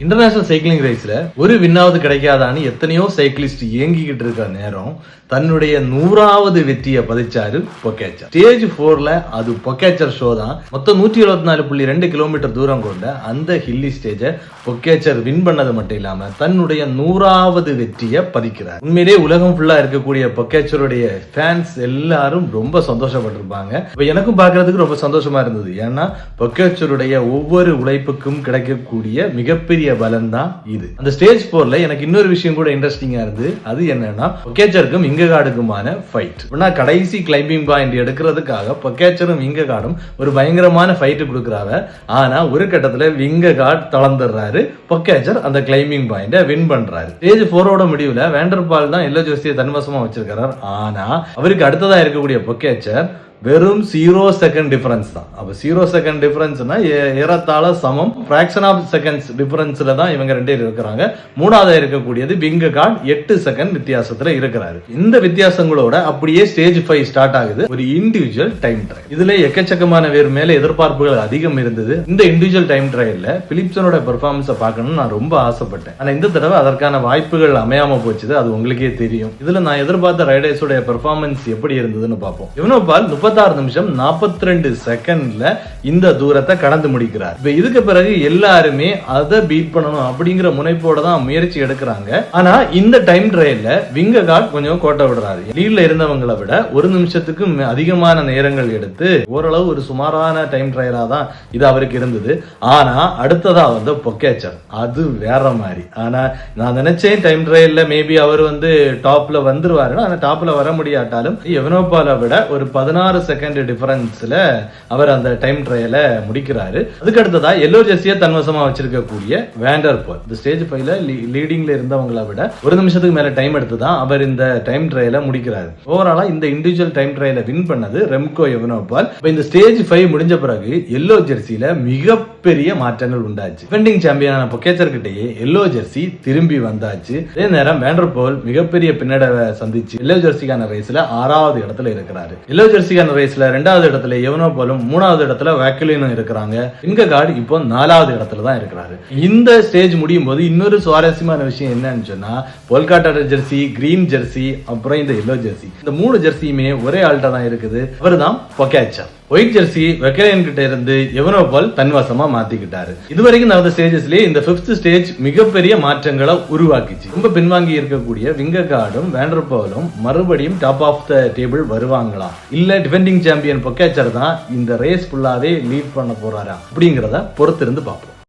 International cycling ரேஸ்ல ஒரு வின்னாவது கிடைக்காதான்னு எத்தனையோ சைக்கிளிஸ்ட் இயங்கிக்கிட்டு இருக்க நேரம் தன்னுடைய 100வது வெற்றியை பதிச்சாரு பொகேச்சர். ஸ்டேஜ் 4ல அது பொகேச்சர் ஷோ தான். மொத்தம் 174.2 கிலோமீட்டர் தூரம் கொண்ட அந்த ஹில்லி ஸ்டேஜை பொகேச்சர் வின் பண்ணது மட்டும் இல்லாம தன்னுடைய 100வது வெற்றியை பதிக்கிறார். உண்மையிலேயே உலகம் ஃபுல்லா இருக்கக்கூடிய பொகேச்சருடைய ஃபேன்ஸ் எல்லாரும் ரொம்ப சந்தோஷப்பட்டிருப்பாங்க. இப்ப எனக்கும் பாக்குறதுக்கு ரொம்ப சந்தோஷமா இருந்தது. ஏன்னா பொகேச்சருடைய ஒவ்வொரு உழைப்புக்கும் கிடைக்கக்கூடிய மிகப்பெரிய பலன் தான் இது. அந்த ஸ்டேஜ் 4ல எனக்கு இன்னொரு விஷயம் கூட இன்ட்ரெஸ்டிங்கா இருந்து, அது என்னன்னா பொகேச்சருக்கும் விங்ககார்டுக்குமான ஃபைட். கடைசி கிளைம்பிங் பாயிண்ட் எடுக்கிறதுக்காக பொகேச்சரும் விங்ககார்டும் ஒரு பயங்கரமான ஃபைட் கொடுக்குறாங்க. ஆனா ஒரு கட்டத்துல விங்ககார்ட் தளர்ந்துடுறாரு, பொகேச்சர் அந்த கிளைம்பிங் பாயிண்ட வின் பண்றாரு. ஸ்டேஜ் 4ஓட முடிவுல வேண்டர்பால் தான் எல்லோ ஜெர்சியை தன்வசமா வச்சிருக்கிறார். ஆனா அவருக்கு அடுத்ததா இருக்கக்கூடிய பொகேச்சர் வெறும் 0 செகண்ட் டிஃபரன்ஸ் தான். அப்ப 0 செகண்ட் டிஃபரன்ஸ்னா ஏறத்தாழ சமம். பிராக்ஷன் ஆஃப் செகண்ட்ஸ் டிஃபரன்ஸ்ல தான் இவங்க ரெண்டு இருக்கிறாங்க. மூணாவதா இருக்கக்கூடியது விங்ககார்ட் 8 செகண்ட் வித்தியாசத்துல இருக்கிறாரு. இந்த வித்தியாசங்களோட அப்படியே ஸ்டேஜ் 5 ஸ்டார்ட் ஆகுது. ஒரு இண்டிவிஜுவல் டைம் ட்ரையல். இதுல எக்கச்சக்கமான பேர் மேல எதிர்பார்ப்புகள் அதிகம் இருந்தது. இந்த இண்டிவிஜுவல் டைம் ட்ரையல்ல பிலிப்சனோட பெர்ஃபார்மன்ஸை பார்க்கணும்னு நான் ரொம்ப ஆசைப்பட்டேன். ஆனா இந்த தடவை அதற்கான வாய்ப்புகள் அமையாம போச்சு. அது உங்களுக்கே தெரியும். இதுல நான் எதிர்பார்த்த ரைடர்ஸோட பெர்ஃபார்மன்ஸ் எப்படி இருந்ததுன்னு பார்ப்போம். எவனோபால் 36 நிமிஷம் 42 செகண்ட்ல இந்த தூரத்தை கடந்து முடிக்கிறார். இதுக்கு பிறகு எல்லாருமே அதை பீட் பண்ணணும் அப்படிங்கிற முனைப்போட தான் முயற்சி எடுக்கிறாங்க. ஆனா இந்த டைம் ட்ரையல்ல விங்ககார்ட் கொஞ்சம் கோட்டை விடுறாரு. லீட்ல இருந்தவங்களை விட ஒரு நிமிஷத்துக்கு அதிகமான நேரங்கள் எடுத்து ஓரளவு ஒரு சுமாரான டைம் ட்ரையலா தான் இது அவருக்கு இருந்தது. ஆனா அடுத்ததா வந்து பொகேச்சர் அது வேற மாதிரி. ஆனா நான் நினைச்சேன் டைம் ட்ரையல்ல மேபி அவர் டாப்ல வந்துருவாரு. ஆனா டாப்ல வர முடியாட்டாலும் எவனோபாலை விட ஒரு 16 செகண்ட் டிஃபரன்ஸ்ல அவர் அந்த டைம் ட்ரையலை முடிக்கிறாரு. அதுக்கு அடுத்ததா எல்லோ ஜெர்சியை தன்வசமா வச்சிருக்கக்கூடிய வேண்டர்பால் இந்த ஸ்டேஜ் 5ல லீடிங்ல இருந்தவங்களை விட ஒரு நிமிஷத்துக்கு மேல டைம் எடுத்து தான் அவர் இந்த டைம் ட்ரையலை முடிக்கிறாரு. ஓவராலா இந்த இண்டிவிஜுவல் டைம் ட்ரையலை வின் பண்ணது ரெம்கோ எவனோபால். இந்த ஸ்டேஜ் 5 முடிஞ்ச பிறகு எல்லோ ஜெர்சியில மிகப்பெரிய மாற்றங்கள் உண்டாச்சு. டிஃபெண்டிங் சாம்பியனான பொகேச்சர் கிட்டேயே எல்லோ ஜெர்சி திரும்பி வந்தாச்சு. அதே நேரம் வேண்டர்பால் மிகப்பெரிய பின்னடைவை சந்திச்சு எல்லோ ஜெர்சிக்கான ரேஸ்ல 6வது இடத்துல இருக்கிறாரு. எல்லோ ஜெர்சிக்கான ரேஸ்ல 2வது இடத்துல எவனோபாலும் 3வது இடத்துல வேக்கலினும் இருக்கிறாங்க. விங்ககார்ட் இப்போ 4வது இடத்துல தான் இருக்கிறாரு. இந்த ஸ்டேஜ் முடியும் போது இன்னொரு சுவாரஸ்யமான விஷயம் என்னன்னு சொன்னா, போல்காட்டா ஜெர்சி, கிரீன் ஜெர்சி, அப்புறம் இந்த எல்லோ ஜெர்சி, இந்த 3 ஜெர்சியுமே ஒரே ஆள்கிட்ட தான் இருக்குது. அவர்தான் பொகேச்சர். ஒயிட் ஜெர்சி வெக்கலின் கிட்ட இருந்து எவனோபால் தன்வசமா மாத்திக்கிட்டாரு. இதுவரைக்கும் நடந்த ஸ்டேஜஸ்லயே இந்த 5th ஸ்டேஜ் மிகப்பெரிய மாற்றங்களை உருவாக்கிச்சு. ரொம்ப பின்வாங்கி இருக்கக்கூடிய விங்ககார்டும் வேண்டர்பாலும் மறுபடியும் டாப் ஆஃப் த டேபிள் வருவாங்களா, இல்ல டிஃபெண்டிங் சாம்பியன் பொகேச்சர் தான் இந்த ரேஸ் ஃபுல்லாவே லீட் பண்ண போறாரா அப்படிங்கறத பொறுத்திருந்து பார்ப்போம்.